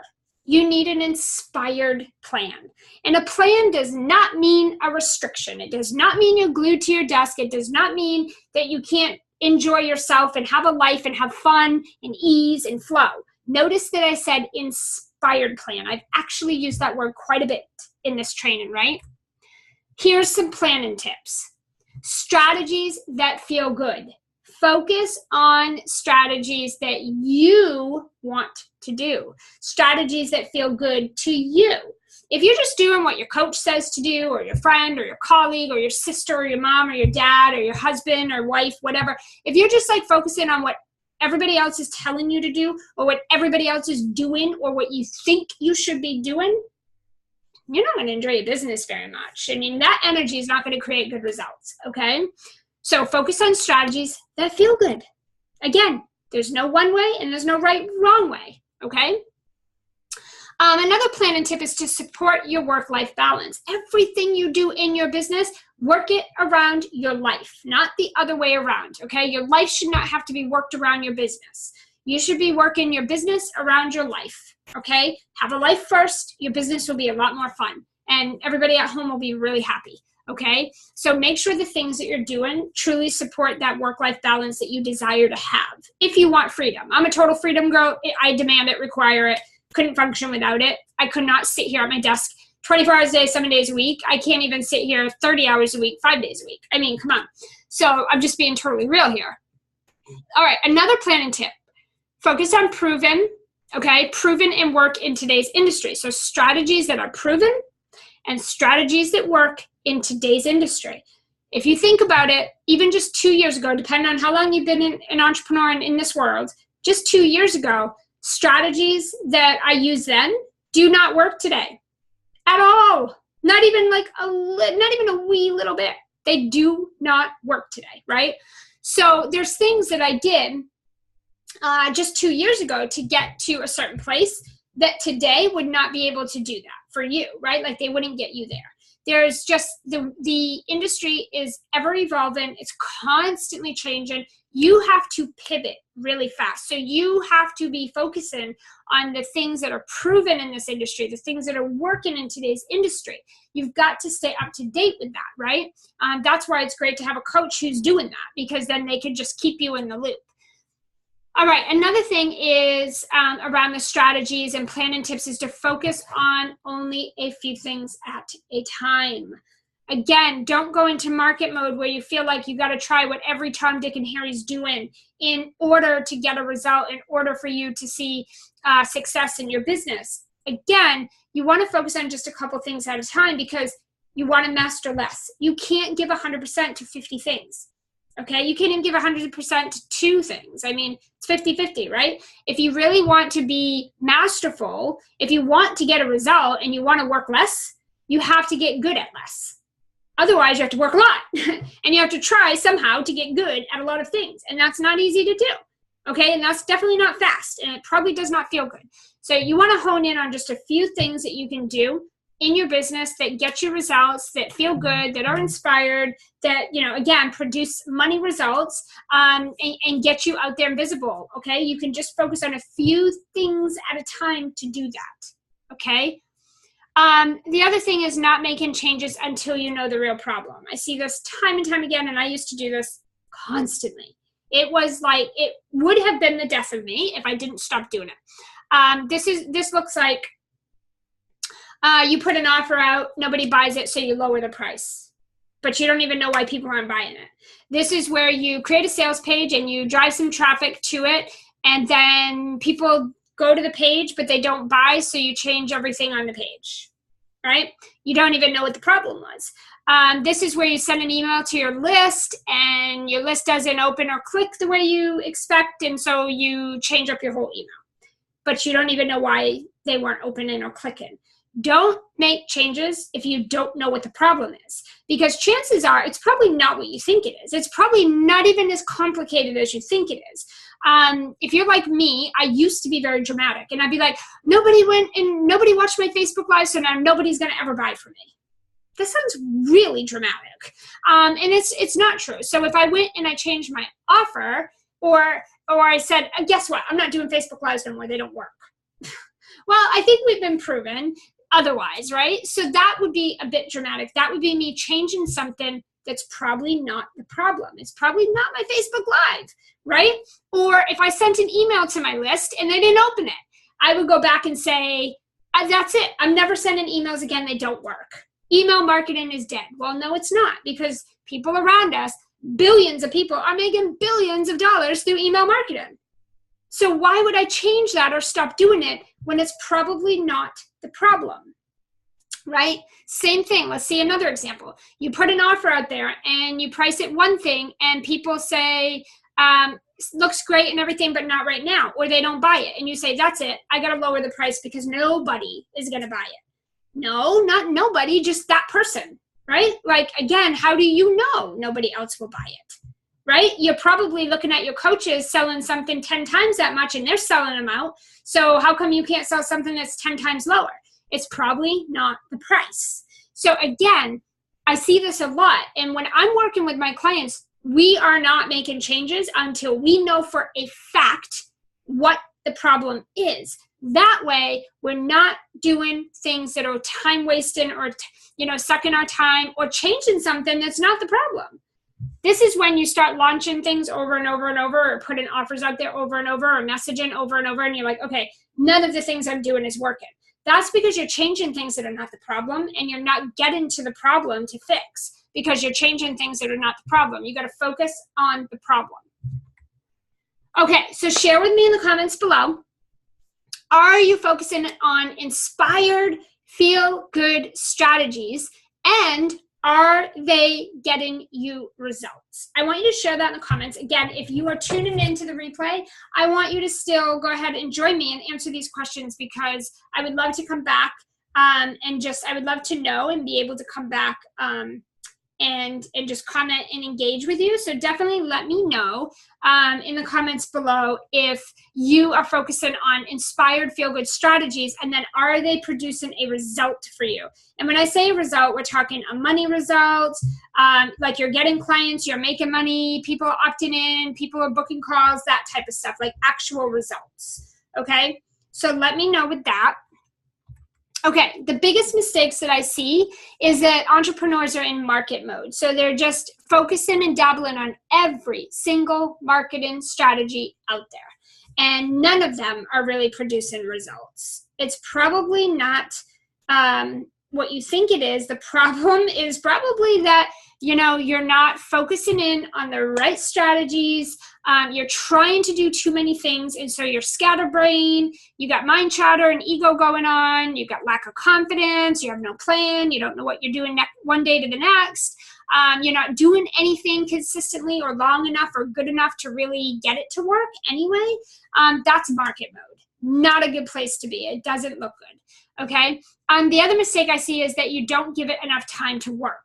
you need an inspired plan. And a plan does not mean a restriction. It does not mean you're glued to your desk. It does not mean that you can't enjoy yourself and have a life and have fun and ease and flow. Notice that I said inspired plan. I've actually used that word quite a bit in this training, right? Here's some planning tips. Strategies that feel good. Focus on strategies that you want to do. Strategies that feel good to you. If you're just doing what your coach says to do, or your friend or your colleague or your sister or your mom or your dad or your husband or wife, whatever, if you're just like focusing on what everybody else is telling you to do, or what everybody else is doing, or what you think you should be doing, you're not going to enjoy your business very much. I mean, that energy is not going to create good results, okay? So focus on strategies that feel good. Again, there's no one way and there's no right, wrong way, okay? Another planning tip is to support your work-life balance. Everything you do in your business, work it around your life, not the other way around, okay? Your life should not have to be worked around your business. You should be working your business around your life, okay? Have a life first. Your business will be a lot more fun, and everybody at home will be really happy, okay? So make sure the things that you're doing truly support that work-life balance that you desire to have. If you want freedom. I'm a total freedom girl. I demand it, require it. Couldn't function without it. I could not sit here at my desk 24 hours a day, 7 days a week. I can't even sit here 30 hours a week, 5 days a week. I mean, come on. So I'm just being totally real here. All right, another planning tip. Focus on proven, okay? Proven and work in today's industry. So strategies that are proven and strategies that work in today's industry. If you think about it, even just 2 years ago, depending on how long you've been an entrepreneur in this world, just 2 years ago, strategies that I used then do not work today at all. Not even like not even a wee little bit. They do not work today, right? So there's things that I did just 2 years ago to get to a certain place that today would not be able to do that for you, right? Like they wouldn't get you there. There's just the industry is ever evolving. It's constantly changing. You have to pivot really fast. So you have to be focusing on the things that are proven in this industry, the things that are working in today's industry. You've got to stay up to date with that, right? That's why it's great to have a coach who's doing that, because then they can just keep you in the loop. All right, another thing is around the strategies and planning tips is to focus on only a few things at a time. Again, don't go into market mode where you feel like you got to try what every Tom, Dick, and Harry's doing in order to get a result, in order for you to see success in your business. Again, you want to focus on just a couple things at a time because you want to master less. You can't give 100% to 50 things. Okay, you can't even give 100% to 2 things. I mean, it's 50-50, right? If you really want to be masterful, if you want to get a result and you want to work less, you have to get good at less. Otherwise, you have to work a lot. And you have to try somehow to get good at a lot of things. And that's not easy to do. Okay, and that's definitely not fast. And it probably does not feel good. So you want to hone in on just a few things that you can do in your business that get you results, that feel good, that are inspired, that, you know, again, produce money results, and get you out there and visible, okay? You can just focus on a few things at a time to do that, okay? The other thing is not making changes until you know the real problem. I see this time and time again, and I used to do this constantly. It was like, it would have been the death of me if I didn't stop doing it. This looks like, you put an offer out, nobody buys it, so you lower the price. But you don't even know why people aren't buying it. This is where you create a sales page and you drive some traffic to it, and then people go to the page, but they don't buy, so you change everything on the page, right? You don't even know what the problem was. This is where you send an email to your list, and your list doesn't open or click the way you expect, and so you change up your whole email. but you don't even know why they weren't opening or clicking. Don't make changes if you don't know what the problem is, because chances are it's probably not what you think it is. It's probably not even as complicated as you think it is. If you're like me, I used to be very dramatic, and I'd be like, nobody went and nobody watched my Facebook Live, so now nobody's going to ever buy from me. That sounds really dramatic. And it's not true. So if I went and I changed my offer, or I said, guess what? I'm not doing Facebook Lives no more. They don't work. Well, I think we've been proven otherwise, right? So that would be a bit dramatic. That would be me changing something that's probably not the problem. It's probably not my Facebook Live, right? Or if I sent an email to my list and they didn't open it, I would go back and say, that's it. I'm never sending emails again. They don't work. Email marketing is dead. Well, no, it's not, because people around us, billions of people, are making billions of dollars through email marketing. So why would I change that or stop doing it when it's probably not the problem, right? Same thing. Let's see another example. You put an offer out there and you price it one thing, and people say, looks great and everything, but not right now, or they don't buy it. And you say, that's it. I got to lower the price because nobody is going to buy it. No, not nobody, just that person, right? Like, again, how do you know nobody else will buy it, right? You're probably looking at your coaches selling something 10 times that much and they're selling them out. So how come you can't sell something that's 10 times lower? It's probably not the price. So again, I see this a lot. And when I'm working with my clients, we are not making changes until we know for a fact what the problem is. That way, we're not doing things that are time wasting or, sucking our time, or changing something that's not the problem. This is when you start launching things over and over and over, or putting offers out there over and over, or messaging over and over, and you're like, okay, none of the things I'm doing is working. That's because you're changing things that are not the problem, and you're not getting to the problem to fix, because you're changing things that are not the problem. You got to focus on the problem. Okay, so share with me in the comments below. Are you focusing on inspired, feel-good strategies, and are they getting you results? I want you to share that in the comments. Again, if you are tuning into the replay, I want you to still go ahead and join me and answer these questions, because I would love to come back I would love to know and be able to come back and just comment and engage with you. So definitely let me know in the comments below if you are focusing on inspired feel-good strategies, and then are they producing a result for you? And when I say a result, we're talking a money result, like you're getting clients, you're making money, people are opting in, people are booking calls, that type of stuff, like actual results, okay? So let me know with that. Okay, the biggest mistakes that I see is that entrepreneurs are in market mode. So they're just focusing and dabbling on every single marketing strategy out there. And none of them are really producing results. It's probably not what you think it is. The problem is probably that, you're not focusing in on the right strategies. You're trying to do too many things, and so you're scatterbrained. You got mind chatter and ego going on. You got lack of confidence. You have no plan. You don't know what you're doing one day to the next. You're not doing anything consistently or long enough or good enough to really get it to work anyway. That's market mode. Not a good place to be. It doesn't look good. Okay. The other mistake I see is that you don't give it enough time to work.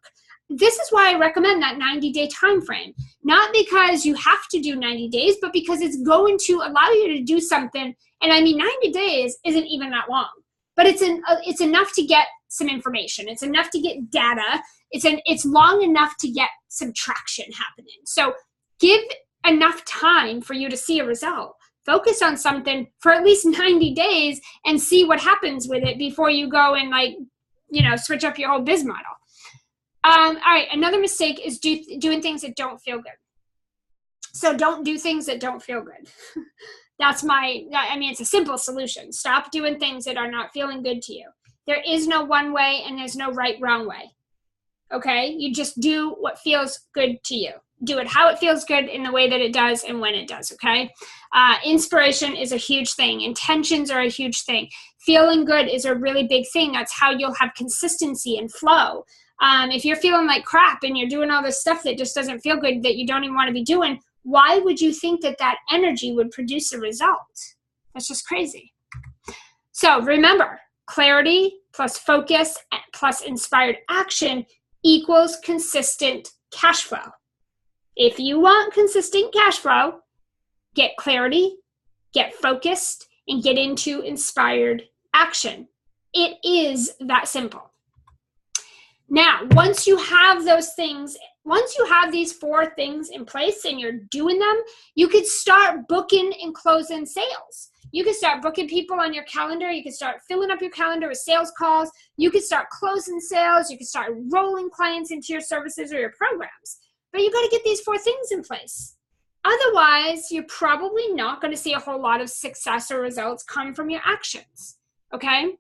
This is why I recommend that 90-day time frame. Not because you have to do 90 days, but because it's going to allow you to do something. And 90 days isn't even that long, but it's enough to get some information. It's enough to get data. It's long enough to get some traction happening. So give enough time for you to see a result. Focus on something for at least 90 days and see what happens with it before you go and switch up your whole biz model. All right, another mistake is doing things that don't feel good. So don't do things that don't feel good. It's a simple solution. Stop doing things that are not feeling good to you. There is no one way and there's no right, wrong way. Okay? You just do what feels good to you. Do it how it feels good in the way that it does and when it does, okay? Inspiration is a huge thing. Intentions are a huge thing. Feeling good is a really big thing. That's how you'll have consistency and flow. If you're feeling like crap and you're doing all this stuff that just doesn't feel good, that you don't even want to be doing, why would you think that energy would produce a result? That's just crazy. So remember, clarity plus focus plus inspired action equals consistent cash flow. If you want consistent cash flow, get clarity, get focused, and get into inspired action. It is that simple. Now, once you have those things, once you have these 4 things in place and you're doing them, you could start booking and closing sales. You can start booking people on your calendar. You can start filling up your calendar with sales calls. You can start closing sales. You can start rolling clients into your services or your programs. But you got to get these 4 things in place. Otherwise, you're probably not going to see a whole lot of success or results come from your actions, okay?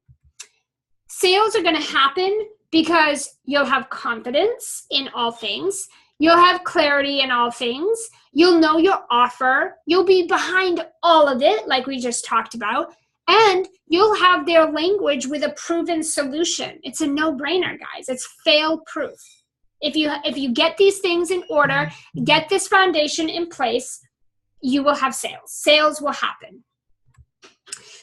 Sales are going to happen because you'll have confidence in all things. You'll have clarity in all things. You'll know your offer. You'll be behind all of it, like we just talked about. And you'll have their language with a proven solution. it's a no-brainer, guys. It's fail-proof. If you get these things in order, get this foundation in place, you will have sales. Sales will happen.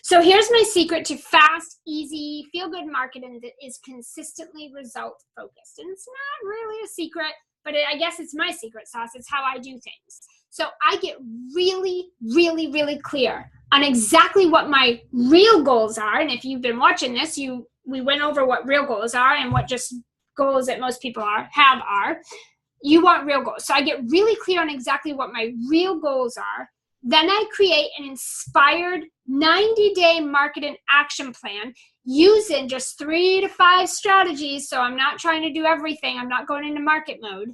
So here's my secret to fast, easy, feel-good marketing that is consistently result-focused. And it's not really a secret, but I guess it's my secret sauce. It's how I do things. So I get really, really, really clear on exactly what my real goals are. And if you've been watching this, we went over what real goals are and what just goals that most people are. You want real goals. So I get really clear on exactly what my real goals are. Then I create an inspired 90-day marketing action plan using just 3 to 5 strategies. So I'm not trying to do everything. I'm not going into market mode.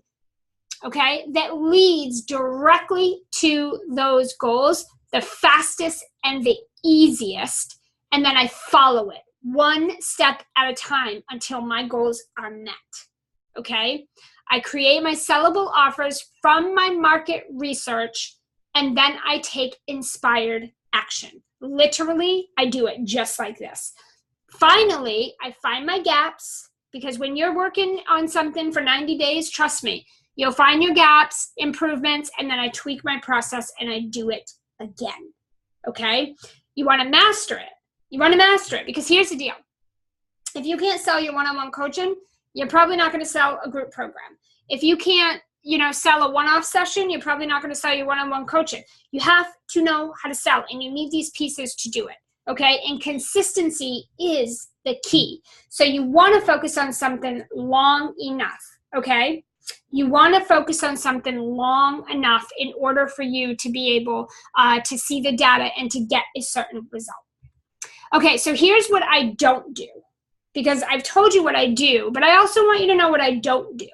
Okay, that leads directly to those goals, the fastest and the easiest. And then I follow it 1 step at a time until my goals are met. Okay, I create my sellable offers from my market research, and then I take inspired action. Literally, I do it just like this. Finally, I find my gaps, because when you're working on something for 90 days, trust me, you'll find your gaps, improvements, and then I tweak my process and I do it again. Okay? You want to master it. You want to master it, because here's the deal. If you can't sell your one-on-one coaching, you're probably not going to sell a group program. If you can't, sell a one-off session, you're probably not going to sell your one-on-one coaching. You have to know how to sell, and you need these pieces to do it. Okay? And consistency is the key. So you want to focus on something long enough. Okay? You want to focus on something long enough in order for you to be able to see the data and to get a certain result. Okay, so here's what I don't do, because I've told you what I do, but I also want you to know what I don't do.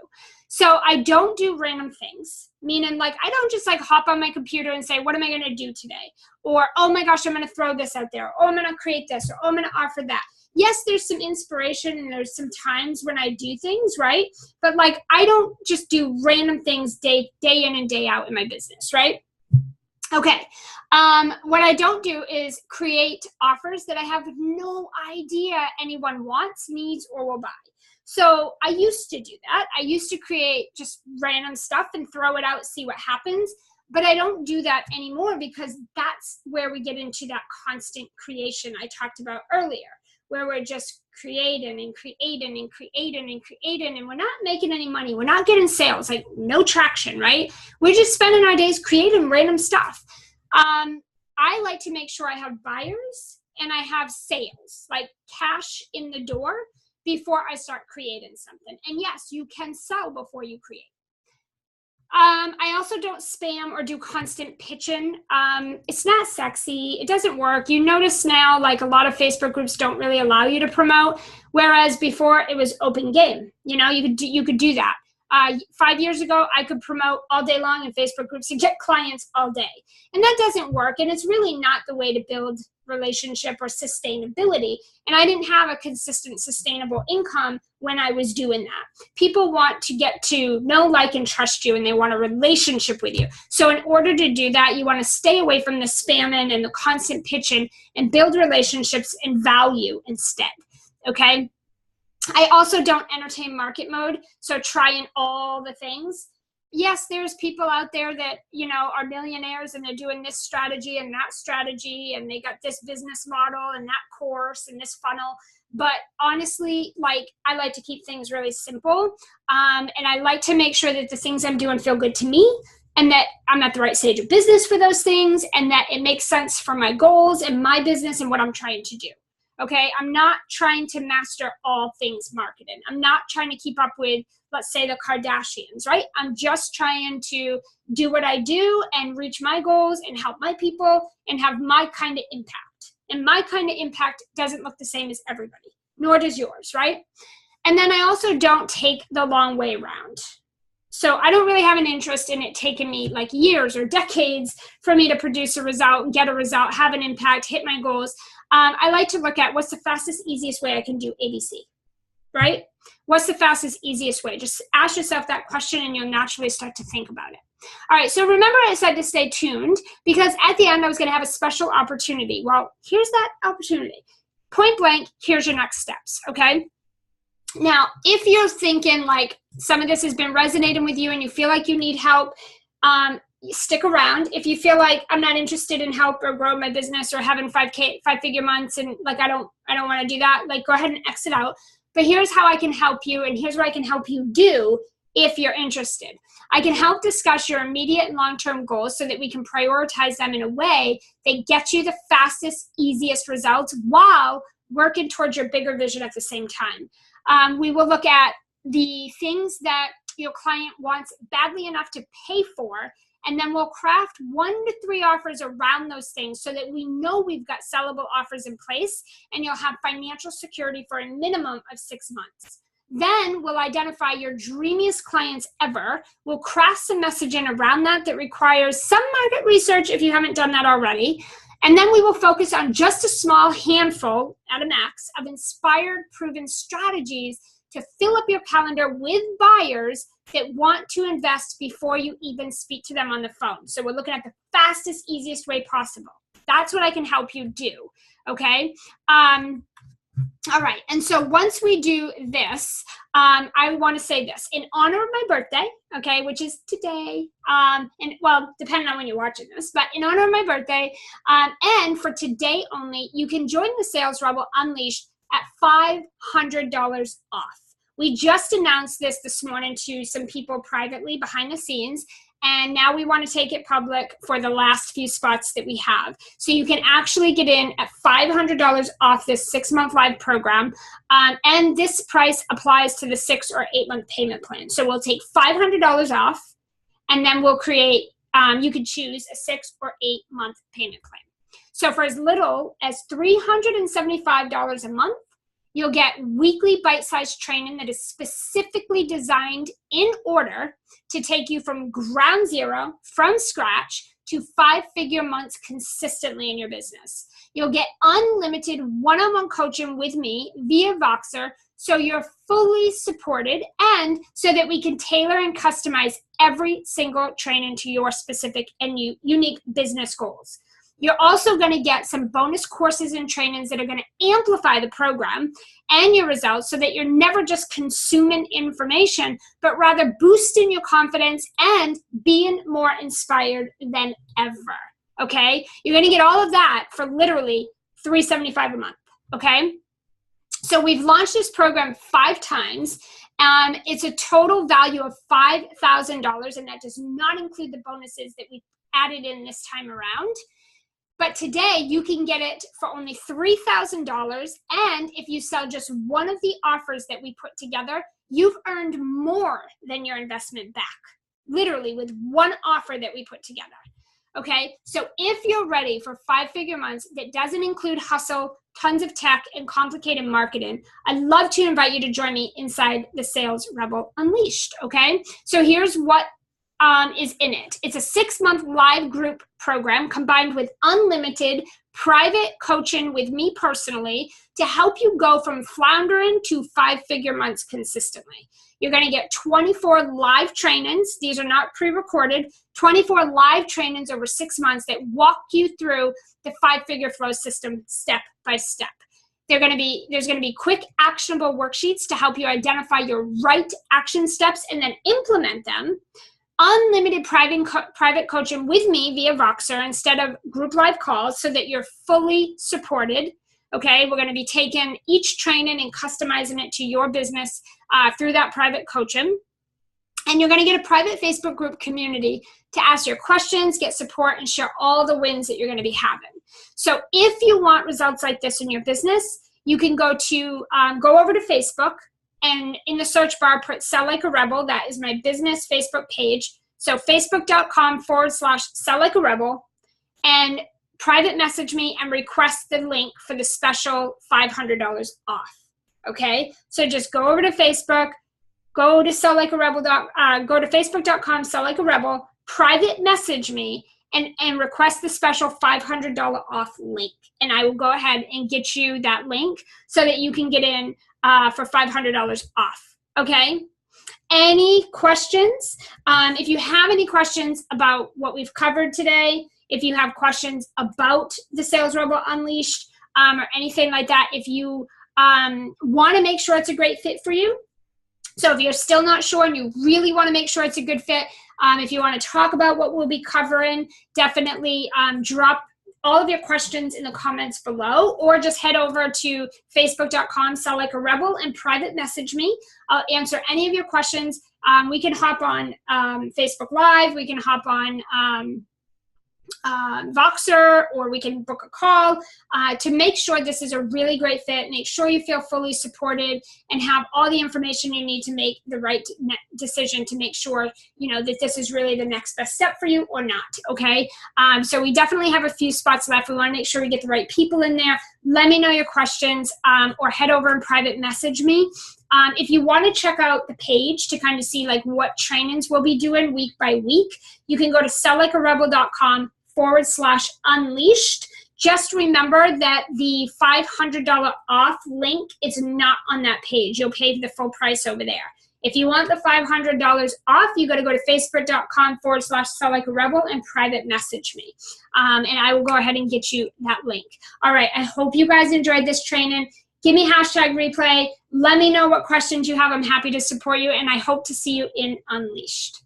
So I don't do random things, meaning like I don't just like hop on my computer and say, what am I going to do today? Or, oh my gosh, I'm going to throw this out there. Or I'm going to create this. Or, oh, I'm going to offer that. Yes, there's some inspiration and there's some times when I do things, right? But like I don't just do random things day in and day out in my business, right? Okay, what I don't do is create offers that I have no idea anyone wants, needs, or will buy. So I used to do that. I used to create just random stuff and throw it out, see what happens. But I don't do that anymore, because that's where we get into that constant creation I talked about earlier, where we're just creating and creating and creating and creating, and we're not making any money. We're not getting sales, like no traction, right? We're just spending our days creating random stuff. I like to make sure I have buyers and I have sales, like cash in the door, before I start creating something. And yes, you can sell before you create. I also don't spam or do constant pitching. It's not sexy. It doesn't work. You notice now, like a lot of Facebook groups don't really allow you to promote, whereas before it was open game. You could do that. 5 years ago, I could promote all day long in Facebook groups and get clients all day. And that doesn't work. And it's really not the way to build relationship or sustainability. And I didn't have a consistent, sustainable income when I was doing that. People want to get to know, like, and trust you, and they want a relationship with you. So in order to do that, you want to stay away from the spamming and the constant pitching and build relationships and value instead. Okay? I also don't entertain market mode, so trying all the things, yes, there's people out there that, you know, are millionaires and they're doing this strategy and that strategy and they got this business model and that course and this funnel. But honestly, like, I like to keep things really simple. And I like to make sure that the things I'm doing feel good to me, and that I'm at the right stage of business for those things, and that it makes sense for my goals and my business and what I'm trying to do. Okay, I'm not trying to master all things marketing. I'm not trying to keep up with, let's say, the Kardashians, right? I'm just trying to do what I do and reach my goals and help my people and have my kind of impact. And my kind of impact doesn't look the same as everybody, nor does yours, right? And then I also don't take the long way around. So I don't really have an interest in it taking me like years or decades for me to produce a result, get a result, have an impact, hit my goals. I like to look at what's the fastest, easiest way I can do ABC, right? What's the fastest, easiest way? Just ask yourself that question and you'll naturally start to think about it. All right, so remember I said to stay tuned because at the end I was going to have a special opportunity. Well, here's that opportunity. Point blank, here's your next steps, okay? Now, if you're thinking like some of this has been resonating with you and you feel like you need help, stick around. If you feel like I'm not interested in help or growing my business or having five-figure months and like I don't want to do that, like go ahead and exit out. But here's how I can help you, and here's what I can help you do if you're interested. I can help discuss your immediate and long-term goals so that we can prioritize them in a way that gets you the fastest, easiest results while working towards your bigger vision at the same time. We will look at the things that your client wants badly enough to pay for, and then we'll craft 1 to 3 offers around those things so that we know we've got sellable offers in place and you'll have financial security for a minimum of 6 months. Then we'll identify your dreamiest clients ever. We'll craft some messaging around that requires some market research if you haven't done that already. And then we will focus on just a small handful at a max of inspired, proven strategies to fill up your calendar with buyers that want to invest before you even speak to them on the phone. So we're looking at the fastest, easiest way possible. That's what I can help you do, okay? All right, and so once we do this, I want to say this. In honor of my birthday, okay, which is today, and well, depending on when you're watching this, but in honor of my birthday, and for today only, you can join the Sales Rebel Unleashed at $500 off. We just announced this morning to some people privately behind the scenes, and now we want to take it public for the last few spots that we have. So you can actually get in at $500 off this 6-month live program, and this price applies to the 6 or 8-month payment plan. So we'll take $500 off, and then we'll create, you can choose a 6 or 8-month payment plan. So for as little as $375 a month, you'll get weekly bite-sized training that is specifically designed in order to take you from ground zero, from scratch, to 5-figure months consistently in your business. You'll get unlimited one-on-one coaching with me via Voxer, so you're fully supported and so that we can tailor and customize every single training to your specific and unique business goals. You're also going to get some bonus courses and trainings that are going to amplify the program and your results so that you're never just consuming information, but rather boosting your confidence and being more inspired than ever, okay? You're going to get all of that for literally $375 a month, okay? So we've launched this program 5 times. It's a total value of $5,000, and that does not include the bonuses that we added in this time around. But today you can get it for only $3,000, and if you sell just one of the offers that we put together, you've earned more than your investment back, literally with one offer that we put together. Okay, so if you're ready for 5-figure months that doesn't include hustle, tons of tech, and complicated marketing, I'd love to invite you to join me inside the Sales Rebel Unleashed, okay? So here's what is in it. It's a 6-month live group program combined with unlimited private coaching with me personally to help you go from floundering to 5-figure months consistently. You're going to get 24 live trainings. These are not pre-recorded. 24 live trainings over 6 months that walk you through the 5-figure flow system step by step. There's going to be quick, actionable worksheets to help you identify your right action steps and then implement them. unlimited private coaching with me via Voxer instead of group live calls so that you're fully supported. Okay, we're going to be taking each training and customizing it to your business through that private coaching. And you're going to get a private Facebook group community to ask your questions, get support, and share all the wins that you're going to be having. So if you want results like this in your business, you can go over to Facebook, and in the search bar, put Sell Like a Rebel. That is my business Facebook page. So facebook.com/Sell Like a Rebel, and private message me and request the link for the special $500 off. Okay, so just go over to Facebook, go to go to facebook.com, Sell Like a Rebel, private message me, and request the special $500 off link. And I will go ahead and get you that link so that you can get in for $500 off. Okay? Any questions? If you have any questions about what we've covered today, if you have questions about the Sales Rebel Unleashed or anything like that, if you want to make sure it's a great fit for you, so if you're still not sure and you really want to make sure it's a good fit, if you want to talk about what we'll be covering, definitely drop all of your questions in the comments below, or just head over to facebook.com, Sell Like a Rebel, and private message me. I'll answer any of your questions. We can hop on Facebook Live. We can hop on Voxer, or we can book a call to make sure this is a really great fit. Make sure you feel fully supported and have all the information you need to make the right decision to make sure that this is really the next best step for you or not. Okay, so we definitely have a few spots left. We want to make sure we get the right people in there. Let me know your questions, or head over and private message me. If you want to check out the page to kind of see like what trainings we'll be doing week by week, you can go to selllikearebel.com/unleashed. Just remember that the $500 off link is not on that page. You'll pay the full price over there. If you want the $500 off, you got to go to facebook.com/selllikearebel and private message me. And I will go ahead and get you that link. All right. I hope you guys enjoyed this training. Give me #replay. Let me know what questions you have. I'm happy to support you, and I hope to see you in Unleashed.